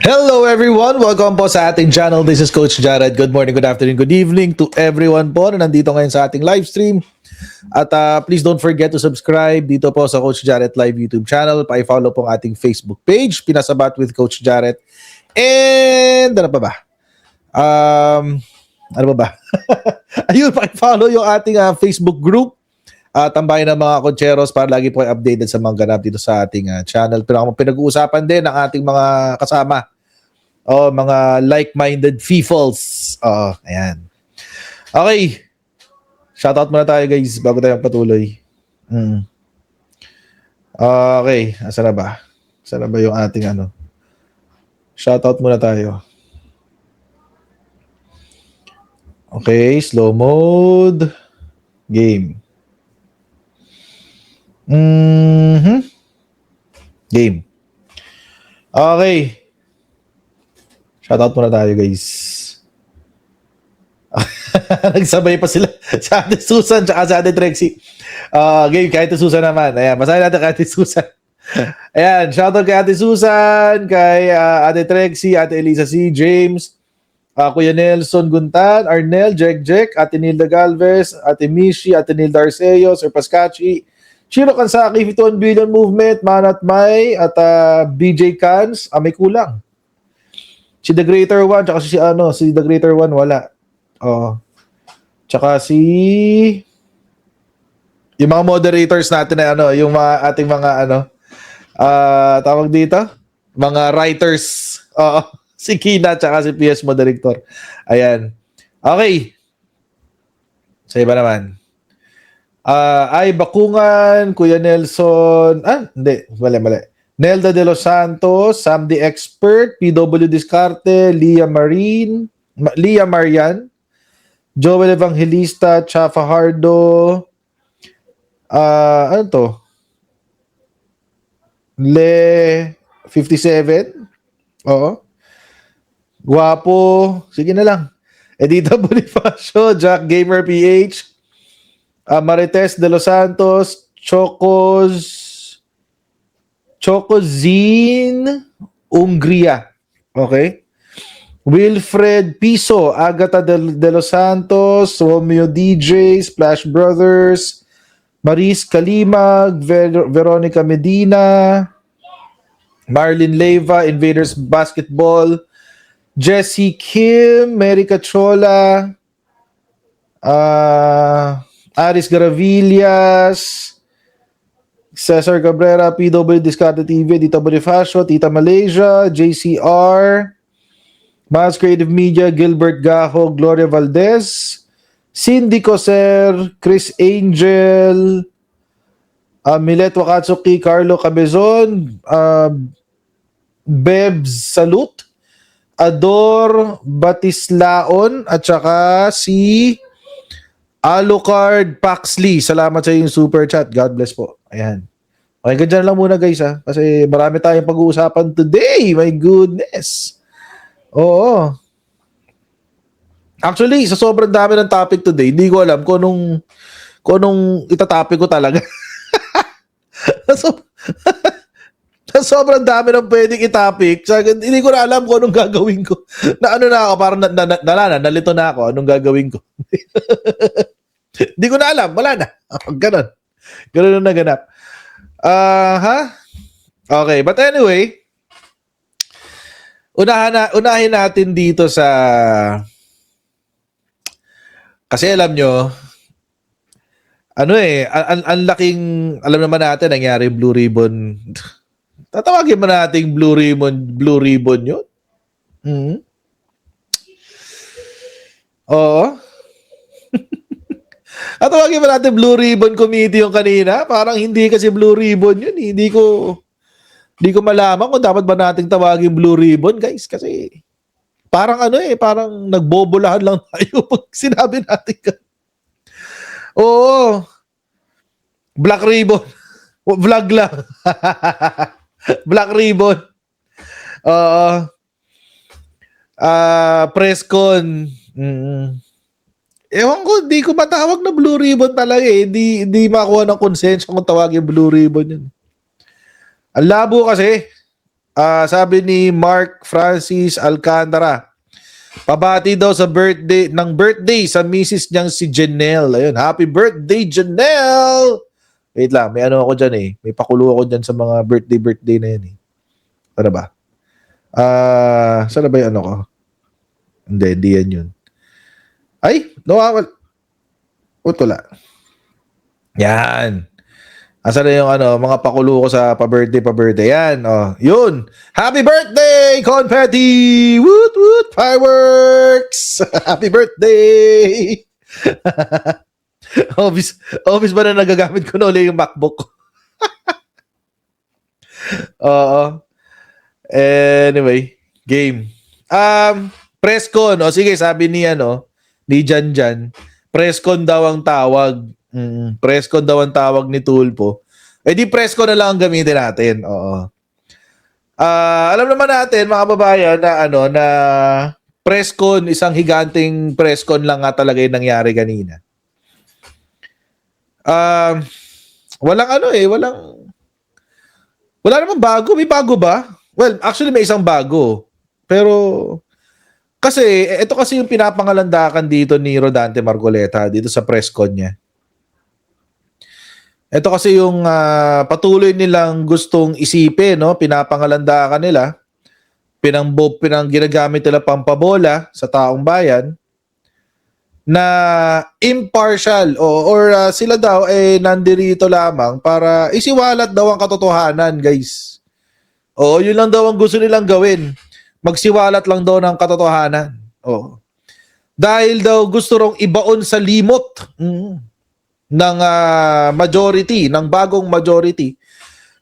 Hello everyone! Welcome po sa ating channel. This is Coach Jared. Good morning, good afternoon, good evening to everyone po na nandito ngayon sa ating live stream. At please don't forget to subscribe dito po sa Coach Jared Live YouTube channel. Pa-follow po ang ating Facebook page, Pinasabat with Coach Jared. And ano pa ba? Ano pa ba? Ayun, pa-follow yung ating Facebook group. Tambayan ng mga Concheros para lagi po kayo updated sa mga ganap dito sa ating channel. Pero ang pinag-uusapan din ng ating mga kasama, mga like-minded peoples. Ayan. Okay. Shoutout muna tayo guys bago tayo patuloy. Okay. Asa na ba? Asa na ba yung ating Shoutout muna tayo. Okay. Slow mode. Game. Game. Okay. Shoutout muna tayo guys. Nagsabay pa sila sa Ate Susan tsaka sa Ate Trexie. Game kay Ate Susan naman. Ayan, basahin natin kay Ate Susan. Ayan, shoutout kay Ate Susan, kay Ate Trexie, Ate Elisa C. James, Kuya Nelson Guntan, Arnel, Jek, Ate Nilda Galvez, Ate Mishi, Ate Nilda Arceo, Sir Pascachi, Chiro Kansaki, 51 Billion Movement, Manat May, at BJ Cans, may kulang. Si The Greater One, tsaka si The Greater One, wala. Tsaka yung mga moderators natin na yung mga ating mga tawag dito, mga writers. Si Kina tsaka si PS Moderator. Ayan. Okay. Sa iba naman. Ay Bakungan, Kuya Nelson, hindi, mali. Nelda de los Santos, Sam the Expert, PW Discarte, Lia Marian, Joel Evangelista, Chafa Hardo, ano to? Le 57. Oo. Guwapo. Sige na lang. Edita Bonifacio, Jack Gamer PH, Marites de los Santos, Chokozine Ungria. Okay? Wilfred Piso, Agata de los Santos, Romeo DJ, Splash Brothers, Maris Kalimag, Veronica Medina, Marlene Leyva, Invaders Basketball, Jessie Kim, Mary Cachola, Aris Garavillas, Cesar Cabrera, PW Discarte TV, Tita Bonifacio, Tita Malaysia, JCR, Miles Creative Media, Gilbert Gajo, Gloria Valdez, Cindy Coser, Chris Angel, Milet Wakatsuki, Carlo Cabezon, Bebs Salute, Ador Batislaon, at saka si Alucard Paxley. Salamat sa yung super chat. God bless po. Ayan. Okay, ganyan lang muna guys kasi marami tayong pag-uusapan today. My goodness. Oo. Actually, sa sobrang dami ng topic today, hindi ko alam kung anong itatopic ko talaga. Sa sobrang dami ng pwedeng i-topic, hindi ko na alam kung anong gagawin ko. Parang nalito na ako, anong gagawin ko. Hindi ko na alam, wala na. Ganon na naganap. Okay, but anyway, unahin natin dito sa, kasi alam nyo, ang laking, alam naman natin, nangyari Blue Ribbon. Tatawagin mo natin Blue Ribbon yun? Oo. Tatawagin mo natin Blue Ribbon Committee yung kanina. Parang hindi kasi Blue Ribbon yun. Hindi ko malaman kung dapat ba nating tawagin Blue Ribbon, guys. Kasi parang parang nagbobolahan lang tayo pag sinabi natin. Oo. Black Ribbon. Vlog lang. Black Ribbon. Press con. Ewan ko, di ko matawag na Blue Ribbon talaga eh. Di makuha ng konsensya kung tawagin Blue Ribbon yun. Ang labo kasi. Sabi ni Mark Francis Alcantara, pabati daw sa birthday sa misis niyang si Janelle. Ayun, happy birthday Janelle! Wait lang, may ano ako dyan eh. May pakulo ako dyan sa mga birthday na yan eh. Ano ba? Saan na ba yung ano ko? Hindi yan yun. Ay, nawawal. Wala. Yan. Asan na yung ano, mga pakulo ko sa pa-birthday. Yan, oh. Yun. Happy birthday, confetti! Woot, woot, fireworks! Happy birthday! Office ba na nagagamit ko na ulit yung MacBook? Oo. Anyway, game. Presscon. O sige, sabi ni Jan, Presscon daw ang tawag. Presscon daw ang tawag ni Tulpo. Eh di Presscon na lang ang gamitin natin. Oo. Alam naman natin mga kababayan na Presscon, isang higanting Presscon lang nga talaga yung nangyari kanina. Wala namang bago. May bago ba? Well, actually may isang bago. Pero kasi ito kasi yung pinapangalandakan dito ni Rodante Marcoleta dito sa presscon niya. Ito kasi yung patuloy nilang gustong isipin, no? Pinapangalandakan nila. Pinang ginagamit nila pampabola sa taong bayan na impartial or sila daw nandirito lamang para isiwalat daw ang katotohanan, guys. Oo, yun lang daw ang gusto nilang gawin. Magsiwalat lang daw ng katotohanan. Oo. Dahil daw gusto rong ibaon sa limot ng majority, ng bagong majority.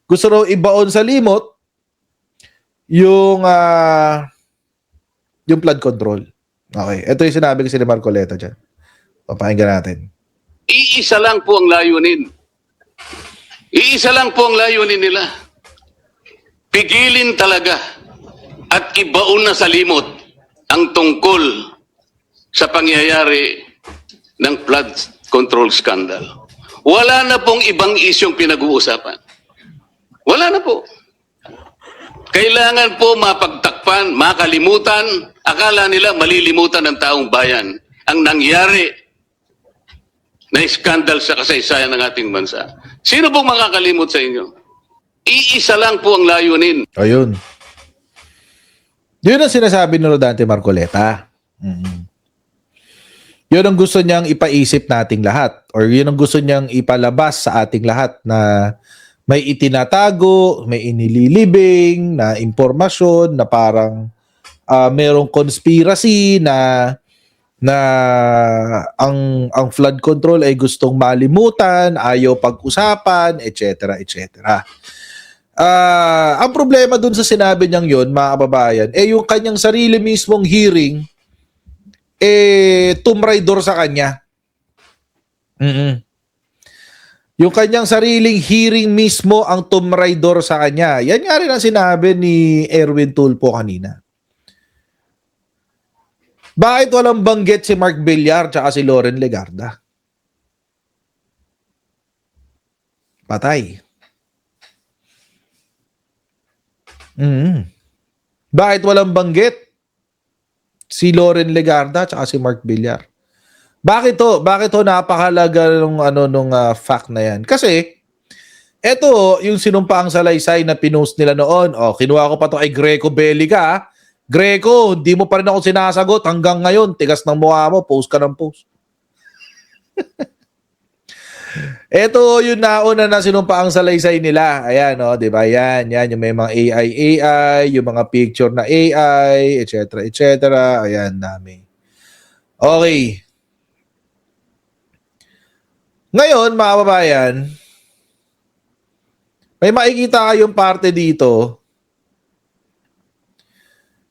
Gusto raw ibaon sa limot yung flood control. Okay, ito yung sinabi kasi ni Marcoleta dyan. Papakinggan natin. Iisa lang po ang layunin. Iisa lang po ang layunin nila. Pigilin talaga at ibaon na sa limot ang tungkol sa pangyayari ng flood control scandal. Wala na pong ibang isyong pinag-uusapan. Wala na po. Kailangan po mapagtakpan, makalimutan, akala nila malilimutan ng taong bayan ang nangyari na skandal sa kasaysayan ng ating bansa. Sino pong makakalimot sa inyo? Iisa lang po ang layunin. Ayun. Yun ang sinasabi ni Rodante Marcoleta. Yun ang gusto niyang ipaisip nating lahat or yun ang gusto niyang ipalabas sa ating lahat na may itinatago, may inililibing na impormasyon na parang merong conspiracy na ang flood control ay gustong malimutan, ayaw pag-usapan, etc. etc. Ang problema dun sa sinabi niyang yun, mga kababayan, yung kanyang sarili mismong hearing tumraidor sa kanya. Yung kanyang sariling hearing mismo ang tumraidor sa kanya. Yan nga rin ang sinabi ni Erwin Tulfo kanina. Bakit walang banggit si Mark Villar tsaka si Loren Legarda? Patay. Bakit walang banggit si Loren Legarda tsaka si Mark Villar? Bakit to napakalaga nung fact na yan? Kasi eto yung sinumpaang salaysay na pinost nila noon. Kinuha ko pa to kay Greco Bellica. Greco, hindi mo pa rin ako sinasagot hanggang ngayon. Tigas ng mukha mo, post ka ng post. Eto yung nauna na sinumpaang salaysay nila. Ayan, 'di ba? Yan yung may mga AI, yung mga picture na AI, etc. etc. Ayan, dami. Okay. Ngayon, mga kababayan, may makikita kayong parte dito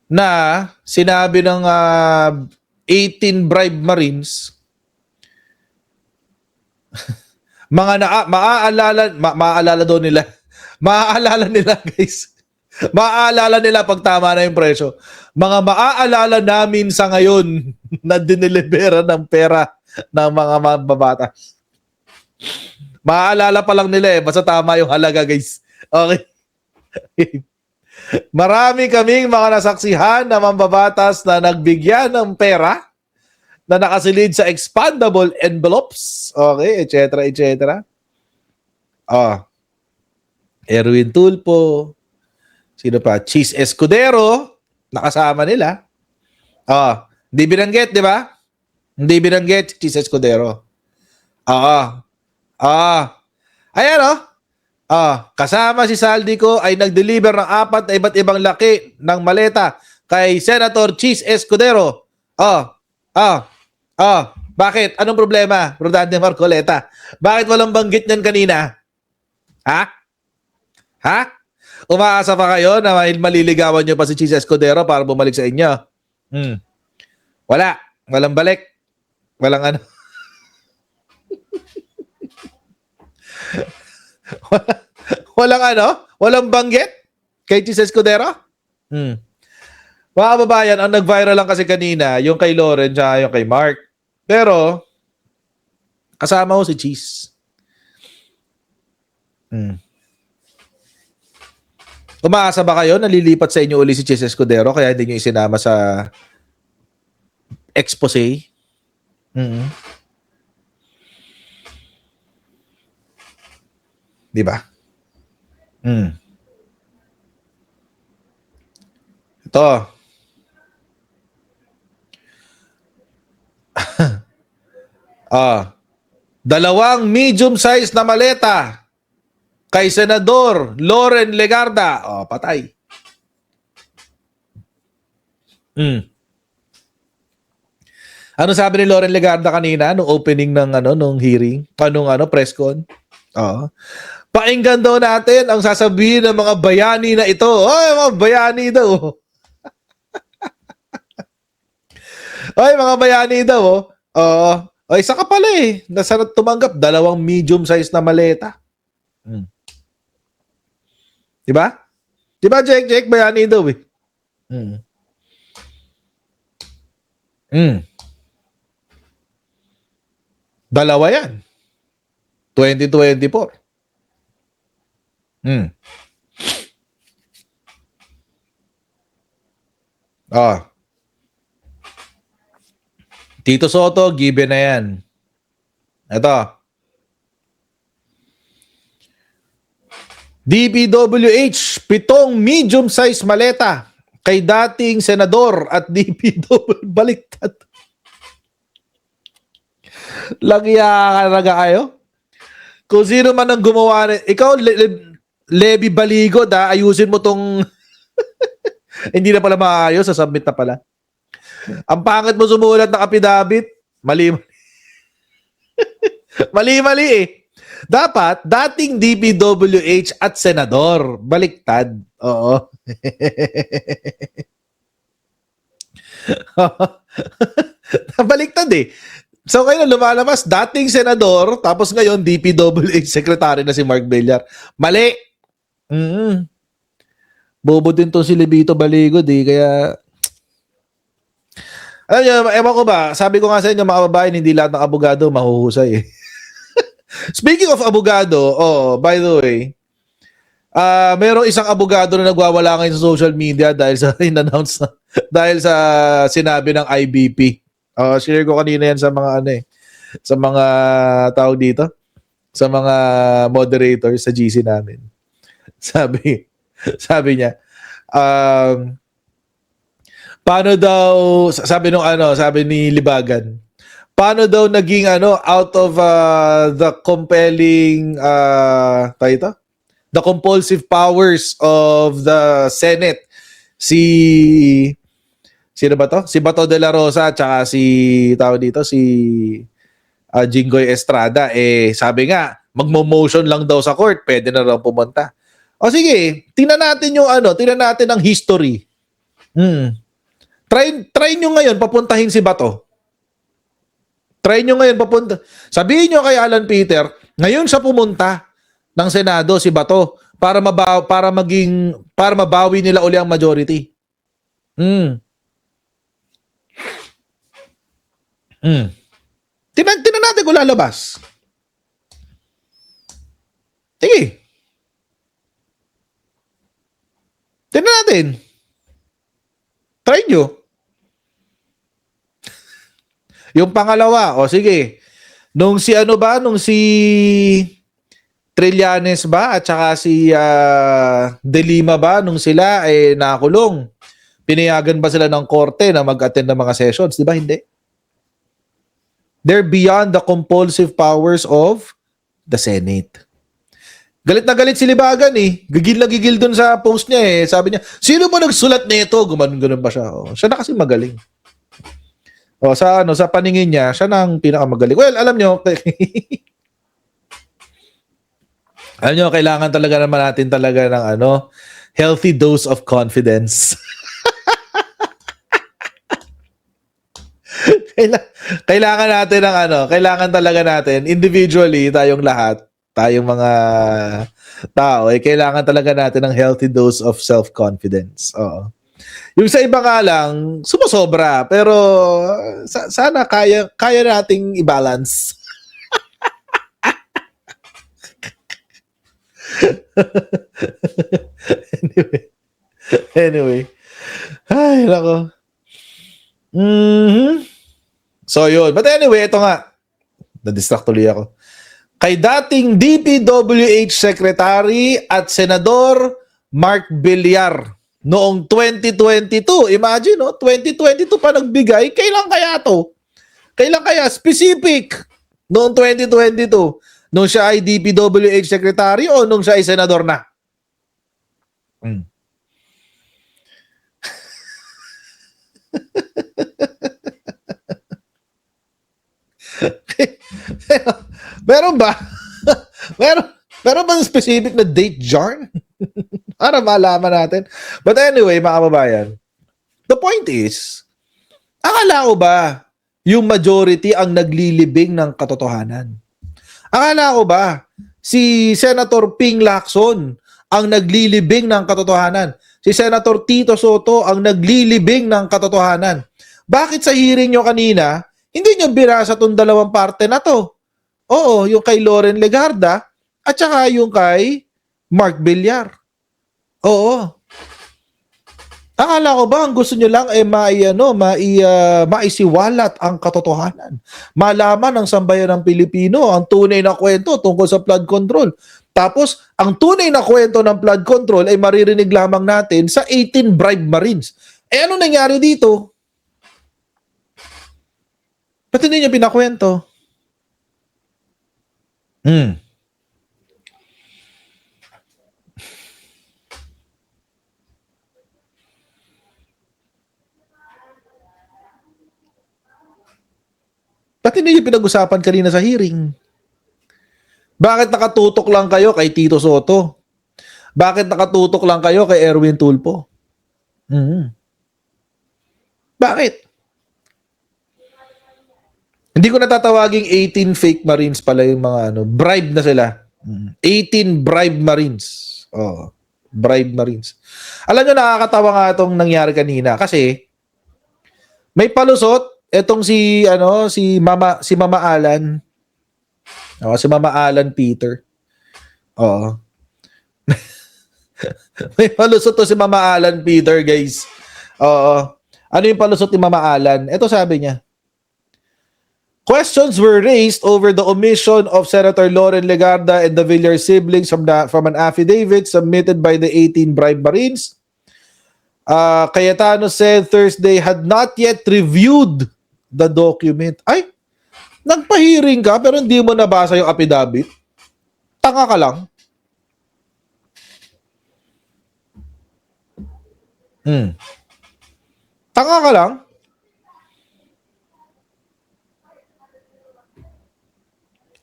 na sinabi ng 18 bribe Marines maaalala daw nila. Maaalala nila, guys. Maaalala nila pag tama na yung presyo. Mga maaalala namin sa ngayon na dinilibera ng pera ng mga mababatas. Maaalala pa lang nila basta tama yung halaga, guys. Okay. Marami kaming mga nasaksihan na mambabatas na nagbigyan ng pera na nakasilid sa expandable envelopes. Okay, etc. etc. Ah, Erwin Tulpo. Sino pa? Cheese Escudero. Nakasama nila. Hindi binanggit, di ba? Hindi binanggit, Cheese Escudero. Ah, Ayan, oh. Kasama si Saldico ay nag-deliver ng 4 na iba't ibang laki ng maleta kay Senator Cheese Escudero. Bakit? Anong problema, Rodante Marcoleta? Bakit walang banggit niyan kanina? Ha? Umaasa pa kayo na maliligawan niyo pa si Cheese Escudero para bumalik sa inyo? Wala. Walang balik. Walang ano. Walang ano? Walang banggit kay Cheese Escudero? Mga kababayan, ang nag-viral lang kasi kanina, yung kay Lauren tsaka yung kay Mark. Pero, kasama ko si Cheese. Umaasa ba kayo na lilipat sa inyo uli si Cheese Escudero kaya hindi nyo isinama sa expose? Di ba? Ito. Dalawang medium size na maleta kay Senador Loren Legarda. Patay. Ano sabi ni Loren Legarda kanina nung opening ng nung hearing, press con? Pakinggan daw natin ang sasabihin ng mga bayani na ito. Mga bayani daw. Mga bayani daw. Isa ka pala eh. Nasarap tumanggap. 2 medium size na maleta. Diba? Diba, Jake? Bayani daw eh. Dalawa yan. 2024. Tito Soto, given na yan. Ito. DPWH, 7 medium-size maleta kay dating senador at DPWH. Baliktad. Lagya ka na kayo? Kung sino man ang gumawa ikaw, Levi Baligod, ayusin mo tong hindi na pala maayos, sasubmit na pala. Ang pangit mo sumulat ng affidavit, mali eh. Dapat, dating DPWH at senador. Baliktad. Oo. Baliktad eh. So kayo na lumalabas, dating senador, tapos ngayon DPWH secretary na si Mark Villar. Mali. Bobo din to si Levito Baligod eh, kaya alam niyo, ewan ko ba, sabi ko nga sa inyo mga babae, hindi lahat ng abogado mahuhusay eh. Speaking of abogado, by the way, merong isang abogado na nagwawala ngayon sa social media dahil sa in-announce na, dahil sa sinabi ng IBP. Share ko kanina yan sa mga sa mga tao dito, sa mga moderators sa GC namin. Sabi niya, paano daw, sabi ni Libagan, paano daw naging out of the compelling the compulsive powers of the Senate, sino ba to? Si Bato de la Rosa at saka si Jinggoy Estrada, sabi nga magmo-motion lang daw sa court, pwede na raw pumunta. Sige, tingnan natin ang history. Try nyo ngayon papuntahin si Bato. Try nyo ngayon papunta. Sabihin nyo kay Alan Peter, ngayon siya pumunta ng Senado si Bato para mabawi nila uli ang majority. Tingnan natin kung lalabas. Sige. Tingnan natin. Try nyo. Yung pangalawa, o sige. Nung si ano ba? Nung si Trillanes ba? At saka si De Lima ba? Nung sila nakulong. Pinayagan ba sila ng korte na mag-attend ng mga sessions? Di ba? Hindi. They're beyond the compulsive powers of the Senate. Galit na galit si Libagan eh. Gigil na gigil dun sa post niya eh. Sabi niya, sino ba nagsulat nito? Gumanon-ganon ba siya? Oh, siya na kasi magaling. O sa paningin niya, siya na ang pinakamagaling. Well, alam niyo, alam niyo, kailangan talaga naman natin talaga ng healthy dose of confidence. Kailangan natin ng kailangan talaga natin individually tayong lahat, tayong mga tao, kailangan talaga natin ng healthy dose of self-confidence. Oo. Yung sa iba nga lang, sumusobra, pero sana kaya nating i-balance. Anyway. Ay, nako. So yun. But anyway, ito nga. Na-distract tuloy ako. Kay dating DPWH Secretary at Senador Mark Villar noong 2022. Imagine, 2022 pa nagbigay. Kailan kaya to? Kailan kaya? Specific. Noong 2022. Nung siya ay DPWH Secretary o nung siya ay Senador na? Meron ba? meron ba specific na date, Jarn? Para malaman natin. But anyway, mga kababayan, the point is, akala ko ba yung majority ang naglilibing ng katotohanan? Akala ko ba si Senator Ping Lacson ang naglilibing ng katotohanan? Si Senator Tito Soto ang naglilibing ng katotohanan? Bakit sa hearing nyo kanina, hindi nyo binasa itong dalawang parte na to? Oo, yung kay Loren Legarda at saka yung kay Mark Villar. Oo. Akala ko ba ang gusto nyo lang maisiwalat ang katotohanan. Malaman ng sambayan ng Pilipino ang tunay na kwento tungkol sa flood control. Tapos, ang tunay na kwento ng flood control ay maririnig lamang natin sa 18 bribe Marines. Ano nangyari dito? Ba't hindi niya pinakwento? Ba't hindi niyo pinag-usapan kanina sa hearing? Bakit nakatutok lang kayo kay Tito Soto? Bakit nakatutok lang kayo kay Erwin Tulfo? Bakit? Hindi ko natatawaging 18 fake Marines pala yung mga bribe na sila. 18 bribe Marines. Oh, bribe Marines. Alam nyo, nakakatawa nga itong nangyari kanina kasi may palusot etong si Mama Alan. Si Mama Alan Peter. Oo. May palusot to si Mama Alan Peter, guys. Oo. Ano yung palusot ni Mama Alan? Ito sabi niya. Questions were raised over the omission of Senator Loren Legarda and the Villar siblings from an affidavit submitted by the 18 bribe Marines. Cayetano said Thursday had not yet reviewed the document. Ay, nagpahiring ka pero hindi mo nabasa yung affidavit? Tanga ka lang. Tanga ka lang?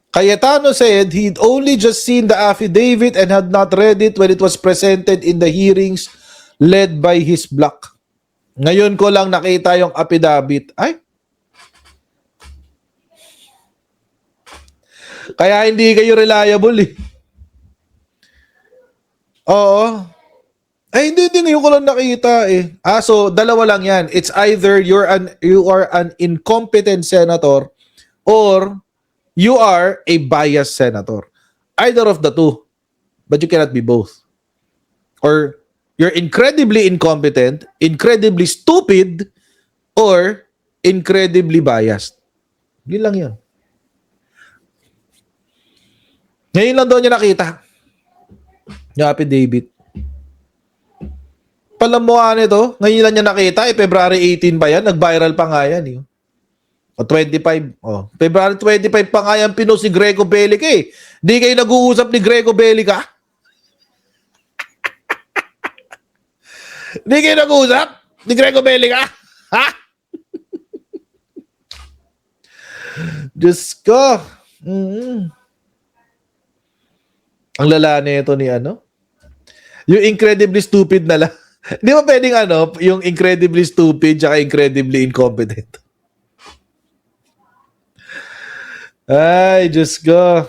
Cayetano said he'd only just seen the affidavit and had not read it when it was presented in the hearings led by his block. Ngayon ko lang nakita yung affidavit. Ay, kaya hindi kayo reliable eh. Oo. Hindi ngayon ko lang nakita eh. So dalawa lang yan. It's either you are an incompetent senator or you are a biased senator. Either of the two. But you cannot be both. Or you're incredibly incompetent, incredibly stupid, or incredibly biased. Yun lang yun. Ngayon lang daw niya nakita yung affidavit. Palamuhan ito, ngayon lang niya nakita, February 18 ba yan? Nag-viral pa nga yan. O 25. February 25 pa nga yan pinost si Greco Belica eh. Di kayo nag-uusap ni Greco Belica? Di kayo nag-uusap ni Greco Belica? Ha? Diyos ko. Ang lala nito ni ano? Yung incredibly stupid na lang. Di ba pwedeng yung incredibly stupid tsaka incredibly incompetent? Ay, Diyos ko.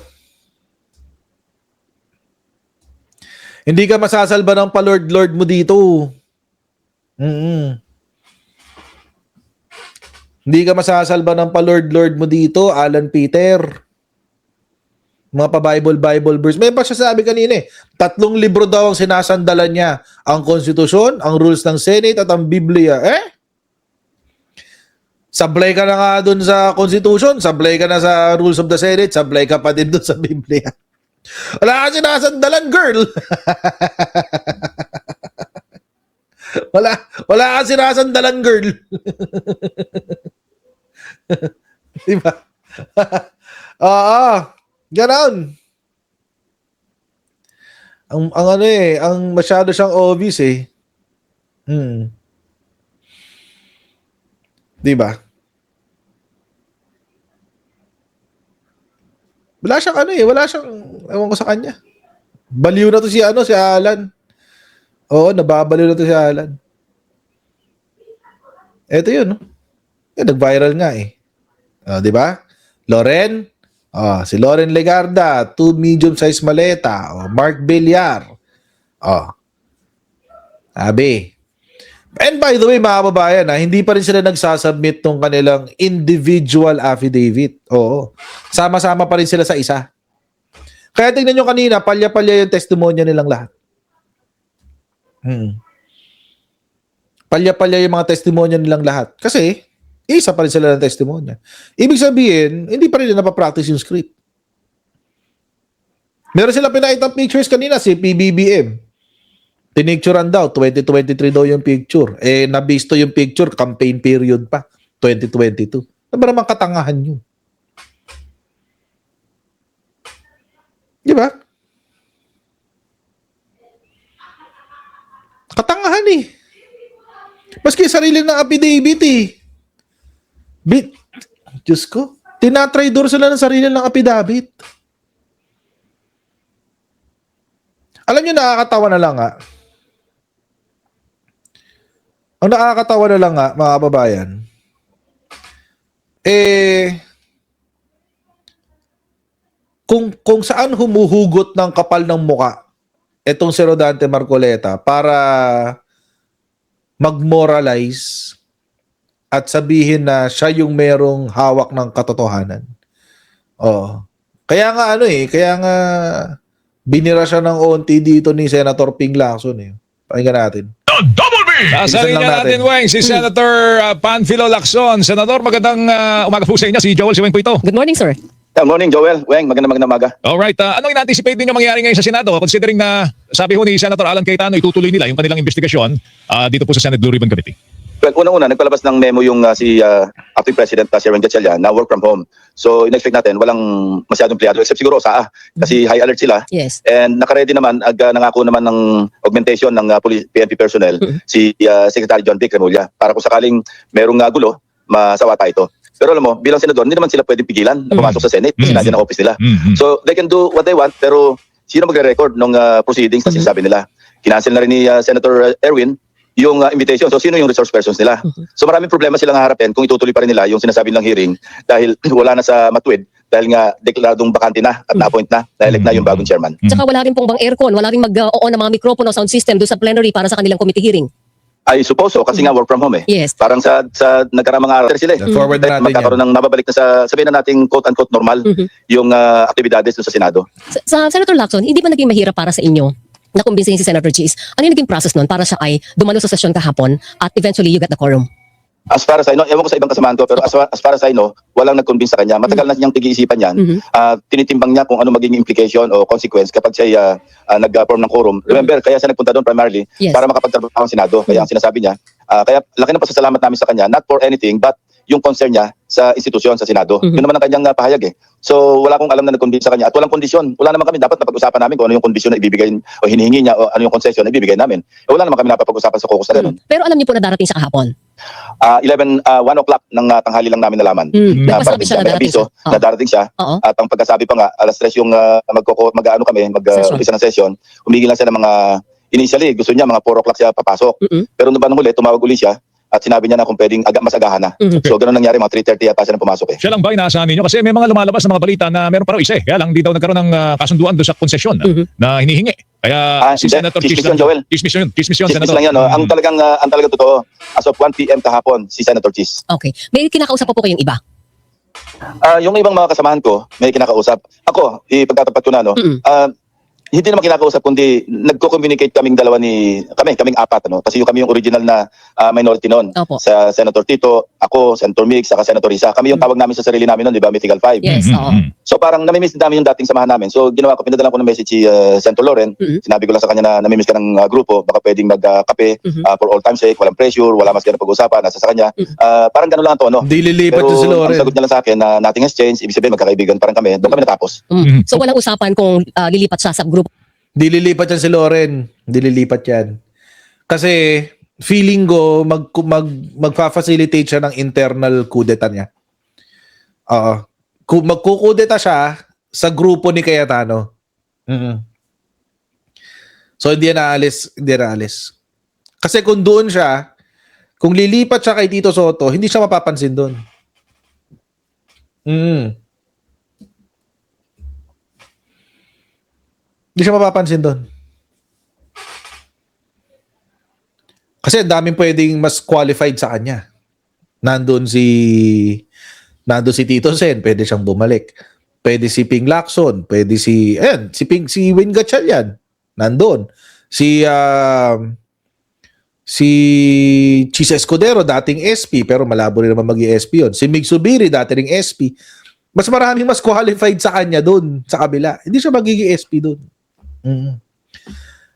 Hindi ka masasalba ng pa-lord-lord mo dito. Hindi ka masasalba ng pa-lord-lord mo dito, Alan Peter. Mga pa-Bible verse. May pa siya sabi kanina eh. 3 libro daw ang sinasandalan niya. Ang konstitusyon, ang rules ng Senate at ang Biblia. Sablay ka na nga dun sa Constitution, sablay ka na sa Rules of the Senate, sablay ka pa din dun sa Biblia. Wala ka sinasandalan, girl. wala ka sinasandalan, girl. Diba? Oo. Ganon. Ang masyado siyang obvious eh. Diba? Wala siyang ewan ko sa kanya. Baliw na to si Alan. Oo, nababaliw na to si Alan. Eto yun, no? Nag-viral nga eh. Di ba? Loren, si Loren Legarda, 2 medium-sized maleta. Mark Villar. Sabi. And by the way, mga kababayan, hindi pa rin sila nagsasubmit ng kanilang individual affidavit. Oo. Sama-sama pa rin sila sa isa. Kaya tingnan nyo kanina, palya-palya yung testimonya nilang lahat. Palya-palya yung mga testimonya nilang lahat. Kasi, isa pa rin sila ng testimonya. Ibig sabihin, hindi pa rin napapractice yung script. Meron sila pinakitang pictures kanina, si PBBM. Pinicturean daw, 2023 daw yung picture. Nabisto yung picture, campaign period pa, 2022. Ano ba naman katangahan yun? Di ba? Katangahan eh. Maski sarili ng affidavit eh. Diyos ko, tinatraidor sila ng sarili ng affidavit. Alam nyo, nakakatawa na lang Ang nakakatawa na lang mga kababayan, kung saan humuhugot ng kapal ng muka etong si Rodante Marcoleta para mag-moralize at sabihin na siya yung merong hawak ng katotohanan. Kaya nga kaya nga binira siya ng onti dito ni Senator Ping Lacson eh. Pakinggan natin. Sasabihin niya natin, Weng, si Senator Panfilo Lacson. Senador, magandang umaga po sa inyo. Si Joel Siweng po ito. Good morning, sir. Good morning, Joel. Weng, magandang umaga. Alright, anong in-anticipate ninyo mangyayari ngayon sa Senado? Considering na, sabi ho ni Senator Alan Cayetano, itutuloy nila yung kanilang investigasyon dito po sa Senate Blue Ribbon Committee. Well, unang-una, nagpalabas ng memo yung si Acting President si Erwin Gatchalian na work from home. So, in-expect natin, walang masyadong empleyado except siguro SAA kasi high alert sila. Yes. And nakaready naman, nangako naman ng augmentation ng PNP personnel si Secretary John Vic Remulla para kung sakaling merong gulo, masawata ito. Pero alam mo, bilang senador, hindi naman sila pwedeng pigilan na pumasok sa Senate kasi nandiyan ang office nila. So, they can do what they want, pero sino magre-record ng proceedings na sinasabi nila? Kinancel na rin ni Senator Erwin yung invitation. So, sino yung resource persons nila? So, maraming problema silang haharapin kung itutuloy pa rin nila yung sinasabi ng hearing dahil wala na sa matuwid dahil nga deklaradong bakante na at na-appoint na-elect na yung bagong chairman. Tsaka wala rin pong bang aircon, wala rin mag-on ng mga mikropono, sound system doon sa plenary para sa kanilang committee hearing. I suppose so, kasi nga work from home eh. Yes. Parang sa nagkaramang araw sila eh. Forward na natin Magkakaroon ng mababalik na sabihin na natin quote-unquote normal yung aktibidades dun sa Senado. Sa Senator Lacson, hindi ba naging mahirap para sa inyo nakumbinsihin si Senator Cheese. Ano yung naging process nun para siya ay dumalo sa session kahapon at eventually you got the quorum? As far as I know, ewan ko sa ibang kasamahan ko, pero as far as I know, walang nag-convince sa kanya. Matagal na niyang pag-iisipan yan. Tinitimbang niya kung ano magiging implication o consequence kapag siya nag-form ng quorum. Remember, kaya siya nagpunta doon primarily Yes. para makapagtrabaho ang Senado. Kaya ang sinasabi niya, kaya laki ng pasasalamat namin sa kanya, not for anything, but yung concern niya sa institusyon, sa Senado. Yun naman ang kanyang pahayag eh. So wala akong alam na nag-convince sa kanya at walang kondisyon. Wala naman kami, dapat napag-usapan namin kung ano yung kondisyon na ibibigay o hinihingi niya o ano yung concession na ibibigay namin. Wala naman kami napapag-usapan sa caucus na ganun. Pero alam niyo po na darating siya kahapon. 1 o'clock ng tanghali lang namin nalaman. Na Nagpasabi siya na may darating abiso siya. na darating siya. Oo. At ang pagkasabi pa nga, alas 3 yung mag-ano kami, mag-umpisa ng session. Humigil lang siya ng mga, initially gusto niya mga 4 o'clock siya papasok. Pero nung ba nung huli, tumawag uli siya at sinabi niya na kung pwedeng mas agahan na. So ganun nangyari, mga 3:30 yata siya na pumasok eh. Siya lang ba inaasahan ninyo? Kasi may mga lumalabas na mga balita na meron pa raw isa eh. Kaya lang di daw nagkaroon ng kasunduan doon sa konsesyon na hinihingi. Kaya si Hindi. Senator Chismis yun, Joel. Chismis yun, Chismis Senator. lang yan. No? Ang talagang totoo, as of 1 p.m. kahapon, si Senator Chis. Okay. May kinakausap pa po kayong iba? Yung ibang mga kasamahan ko, may kinakausap. Ako, ipagtatapat ko na, no? Hindi naman kinakausap, kundi nagko-communicate kaming kaming apat, ano? Kasi kami yung original na minority noon. Opo. Sa Senator Tito, ako, Senator Mix, saka Senator Risa. Kami yung tawag namin sa sarili namin noon, di ba? Mythical 5. Yes, oo. So parang namimiss namin yung dating samahan namin. So ginawa ko, pinadala ko ng message si Senator Loren. Sinabi ko lang sa kanya na namimiss ka ng grupo, baka pwedeng magkape for all time's sake, walang pressure, wala mas ganang pag-usapan, nasa sa kanya. Parang gano'n lang to, no? Di lilipat Pero yun si ang Loren. sagot niya lang sa akin na nothing has changed, ibig sabihin magkakaibigan pa rin kami. Doon kami natapos. So walang usapan kung lilipat siya sa grupo. Di lilipat yan si Loren. Di lilipat yan. Kasi feeling ko magfa-facilitate siya ng internal kudeta niya. Oo. Magkukudeta siya sa grupo ni Cayetano. So hindi yan aalis. Kasi kung doon siya, kung lilipat siya kay Tito Soto, hindi siya mapapansin doon. Hindi siya mapapansin doon. Kasi ang daming pwedeng mas qualified sa kanya. Nandun si Tito Sen, pwede siyang bumalik. Pwede si Ping Lacson, pwede si Win Gatchalian. Nandun. Si Chis Escudero, dating SP, pero malabo rin naman maging SP yun. Si Mig Subiri, dating SP. Mas maraming mas qualified sa kanya doon, sa kabila. Hindi siya magiging SP doon.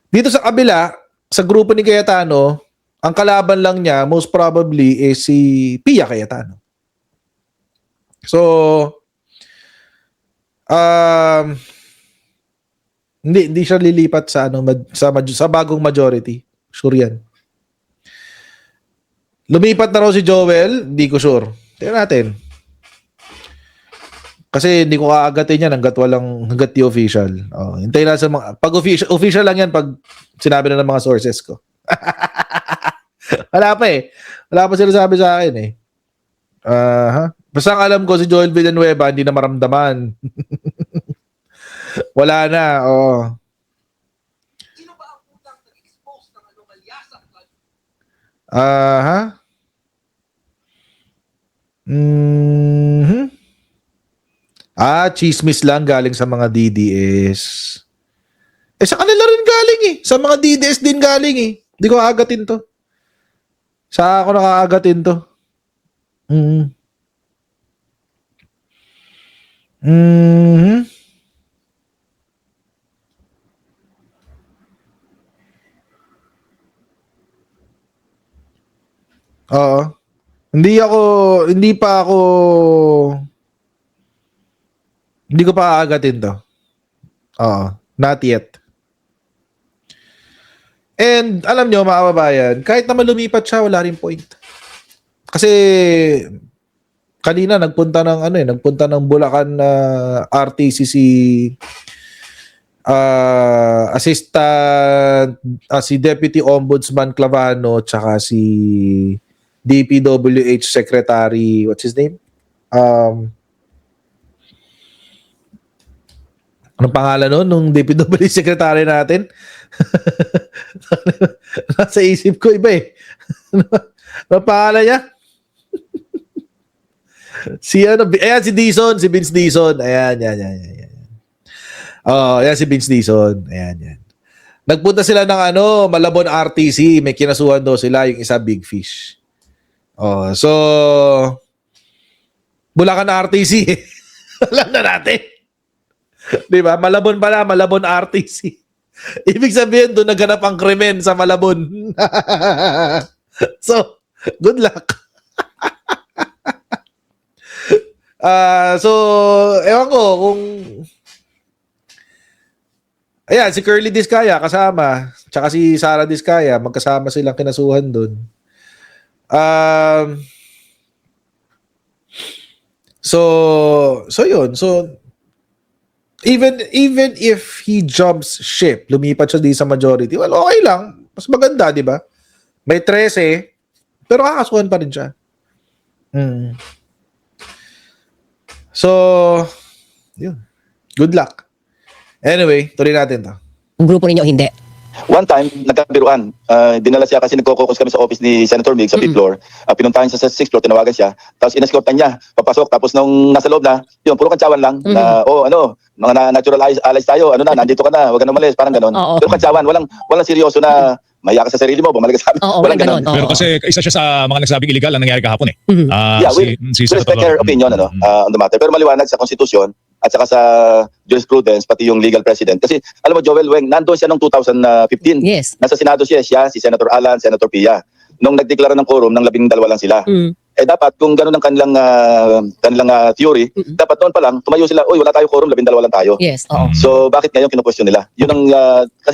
Dito sa kabila, sa grupo ni Cayetano, ang kalaban lang niya, most probably, is si Pia Cayetano. So, hindi siya lilipat sa sa bagong majority. Sure yan. Lumipat na raw si Joel, hindi ko sure. Tingnan natin. Kasi hindi ko kaagatin yan hanggat di official. Oh, hintayin na sa mga pag official lang yan pag sinabi na ng mga sources ko. Wala pa eh. Wala pa sila sabi sa akin eh. Basta ang alam ko si Joel Villanueva hindi na maramdaman. Wala na. Oh. Sino ba ang utang nag-expose ng anomalya sa chismis lang galing sa mga DDS. Sa kanila rin galing eh. Sa mga DDS din galing eh. Hindi ko aagatin to. Sa ako nakakaagatin to. Oo. Hindi ko pa aagatin to. Oo. Not yet. And alam nyo mga kababayan, kahit naman lumipat siya, wala rin point. Kasi kanina nagpunta ng Bulacan na RTC si si Deputy Ombudsman Clavano tsaka si DPWH Secretary, what's his name? Anong pangalan nun nung DPWH Secretary natin? Nasa isip ko iba eh. Anong pangalan niya? si Dizon, si Vince Dizon. Ayan. Oh, ayan si Vince Dizon. Ayan. Nagpunta sila ng Malabon RTC, may kinasuhan daw sila, yung isa big fish. Oh, so Bulacan RTC. Alam na natin. 'Di ba? Malabon pala, Malabon RTC. Ibig sabihin doon naganap ang krimen sa Malabon. So, good luck. So, ewan ko kung ayan, si Curly Discaya kasama, tsaka si Sara Discaya, magkasama silang kinasuhan doon. So yun. So, even if he jumps ship, lumipat siya di sa majority, well, okay lang. Mas maganda, di ba? May 13, pero kakasuhan pa rin siya. So, yun. Good luck. Anyway, tuloy natin to. Ang grupo ninyo, hindi. One time, nagkabiruan. Dinala siya kasi nagkokokos kami sa office ni Senator Mig sa 5th floor. Pinuntahan siya sa 6th floor, tinawagan siya. Tapos inescortan niya, papasok. Tapos nung nasa loob na, yun, puro kantsawan lang. Na, mga natural allies tayo, nandito ka na, huwag ka na umalis, parang ganon. Oo. Pero kantsawan, walang seryoso na mahiya ka sa sarili mo, bumalik ka sa amin. Oo, Walang walang ganon. ganon. Pero kasi isa siya sa mga nagsabing illegal ang nangyari kahapon eh. Yeah, we respect her opinion on the matter. Pero maliwanag sa konstitusyon at saka sa jurisprudence, pati yung legal president. Kasi alam mo, Joel Weng, nandoon siya noong 2015. Yes. Nasa Senado siya, si Senator Alan, Senator Pia. Nung nagdeklara ng quorum, ng 12 lang sila. Dapat kung gano'n ang kanilang theory, dapat noon pa lang, tumayo sila, wala tayo quorum, 12 lang tayo. Yes, oo. So bakit ngayon kinu-question nila? Yun ang,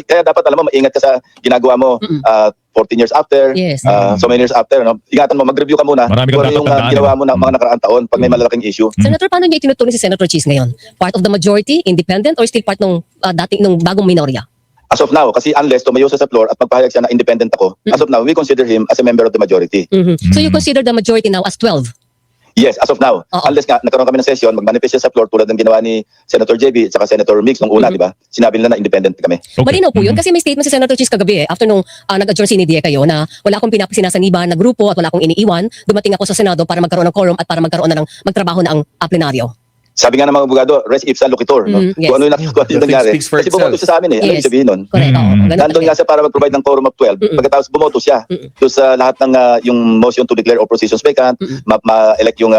kaya dapat alam mo, maingat ka sa ginagawa mo 14 years after, Yes. so many years after. No? Ingatan mo, mag-review ka muna Marami kang kung ano yung dapat tandaan, ginawa mo na mga nakaraang taon pag may malalaking issue. Senator, paano niya itinutuloy si Senator Cheese ngayon? Part of the majority, independent, or still part nung bagong minorya? As of now, kasi unless tumayo siya sa floor at magpahayag siya na independent ako, as of now, we consider him as a member of the majority. So you consider the majority now as 12? Yes, as of now. Oo. Unless nga, nagkaroon kami ng session, mag-manifest siya sa floor tulad ng ginawa ni Senator JB at saka Senator Mix nung una, di ba? Sinabi nila na independent kami. Okay. Malinaw po yun kasi may statement si Senator Cheese kagabi after nung nag-adjourn si Nidia kayo na wala akong sinasaniban na grupo at wala akong iniiwan. Dumating ako sa Senado para magkaroon ng quorum at para magkaroon na ng magtrabaho na ang plenaryo. Sabi nga ng mga abogado, res ipsa loquitur. No? Yes. Kung ano yung nangyari. Speaks for Kasi bumoto itself. siya sa amin eh. Ano Yes. yung sabihin nun? Correct. Oo. Ganun Nandun talaga. nga siya para mag-provide ng quorum of 12. Pagkatapos bumoto siya. Doon sa lahat ng yung motion to declare oppositions vacant, ma-elect yung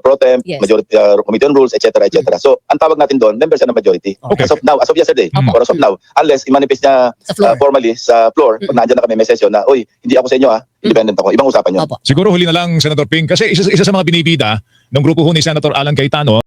pro temp, Yes. majority committee on rules, etc. etc. So, ang tawag natin doon, members siya ng majority. Okay. As of now, as of yesterday, Opo. or as of now, unless i-manifest niya Sa floor. formally sa floor, pag nandiyan na kami may session na, oy, hindi ako sa inyo independent ako. Ibang usapan yun. Opo. Siguro huli na lang, Senator Ping, kasi isa sa mga binibida ng grupo ho ni Senator Alan Cayetano